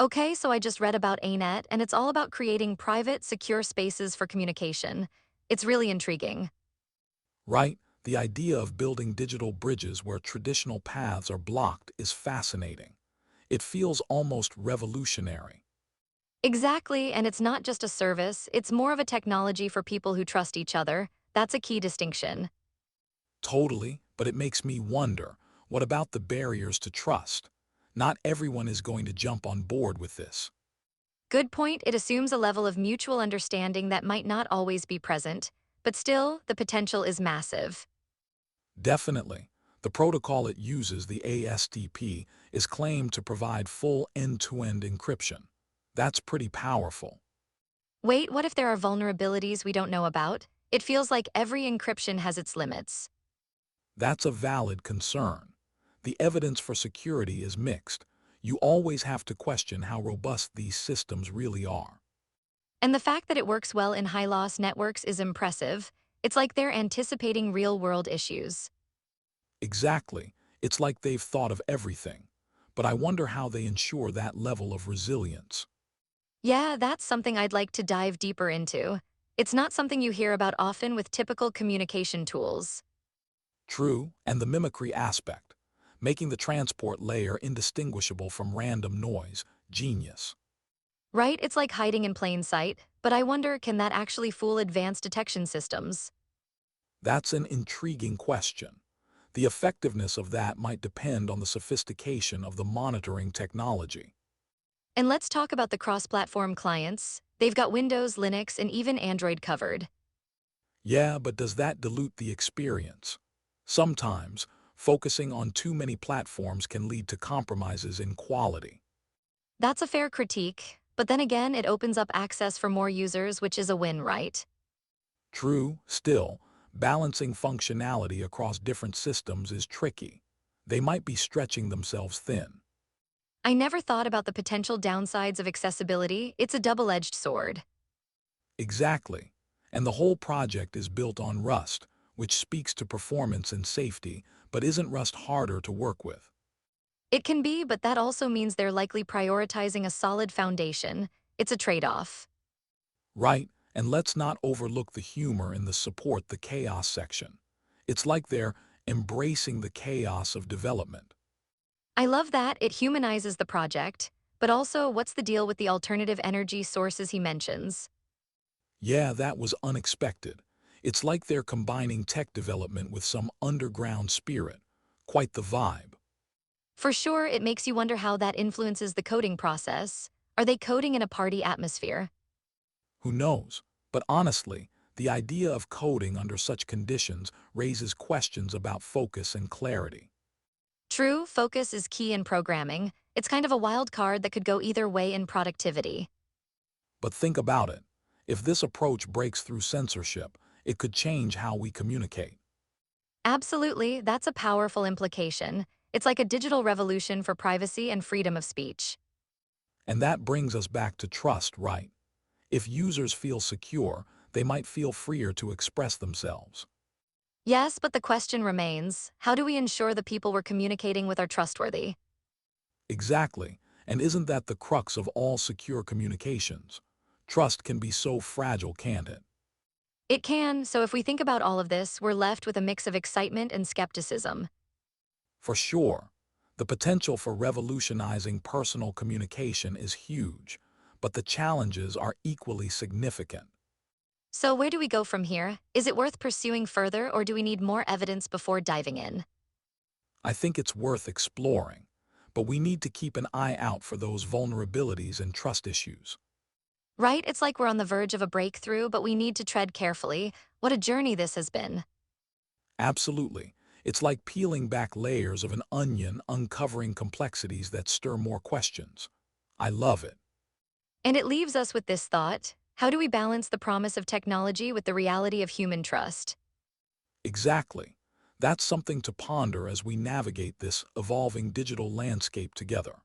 Okay, so I just read about anet, and it's all about creating private, secure spaces for communication. It's really intriguing. Right? The idea of building digital bridges where traditional paths are blocked is fascinating. It feels almost revolutionary. Exactly, and it's not just a service, it's more of a technology for people who trust each other. That's a key distinction. Totally, but it makes me wonder, what about the barriers to trust? Not everyone is going to jump on board with this. Good point, it assumes a level of mutual understanding that might not always be present, but still, the potential is massive. Definitely. The protocol it uses, the ASTP, is claimed to provide full end-to-end encryption. That's pretty powerful. Wait, what if there are vulnerabilities we don't know about? It feels like every encryption has its limits. That's a valid concern. The evidence for security is mixed. You always have to question how robust these systems really are. And the fact that it works well in high-loss networks is impressive. It's like they're anticipating real-world issues. Exactly. It's like they've thought of everything. But I wonder how they ensure that level of resilience. Yeah, that's something I'd like to dive deeper into. It's not something you hear about often with typical communication tools. True, and the mimicry aspect, making the transport layer indistinguishable from random noise, genius. Right? It's like hiding in plain sight, but I wonder, can that actually fool advanced detection systems? That's an intriguing question. The effectiveness of that might depend on the sophistication of the monitoring technology. And let's talk about the cross-platform clients. They've got Windows, Linux, and even Android covered. Yeah, but does that dilute the experience? Sometimes, focusing on too many platforms can lead to compromises in quality. That's a fair critique, but then again, it opens up access for more users, which is a win, right? True, still, balancing functionality across different systems is tricky. They might be stretching themselves thin. I never thought about the potential downsides of accessibility. It's a double-edged sword. Exactly. And the whole project is built on Rust, which speaks to performance and safety, but isn't Rust harder to work with? It can be, but that also means they're likely prioritizing a solid foundation. It's a trade-off. Right, and let's not overlook the humor in the support the chaos section. It's like they're embracing the chaos of development. I love that it humanizes the project, but also, what's the deal with the alternative energy sources he mentions? Yeah, that was unexpected. It's like they're combining tech development with some underground spirit. Quite the vibe. For sure, it makes you wonder how that influences the coding process. Are they coding in a party atmosphere? Who knows? But honestly, the idea of coding under such conditions raises questions about focus and clarity. True, focus is key in programming. It's kind of a wild card that could go either way in productivity. But think about it. If this approach breaks through censorship, it could change how we communicate. Absolutely, that's a powerful implication. It's like a digital revolution for privacy and freedom of speech. And that brings us back to trust, right? If users feel secure, they might feel freer to express themselves. Yes, but the question remains, how do we ensure the people we're communicating with are trustworthy? Exactly. And isn't that the crux of all secure communications? Trust can be so fragile, can't it? It can, so if we think about all of this, we're left with a mix of excitement and skepticism. For sure, the potential for revolutionizing personal communication is huge, but the challenges are equally significant. So where do we go from here? Is it worth pursuing further, or do we need more evidence before diving in? I think it's worth exploring, but we need to keep an eye out for those vulnerabilities and trust issues. Right? It's like we're on the verge of a breakthrough, but we need to tread carefully. What a journey this has been. Absolutely. It's like peeling back layers of an onion, uncovering complexities that stir more questions. I love it. And it leaves us with this thought: how do we balance the promise of technology with the reality of human trust? Exactly. That's something to ponder as we navigate this evolving digital landscape together.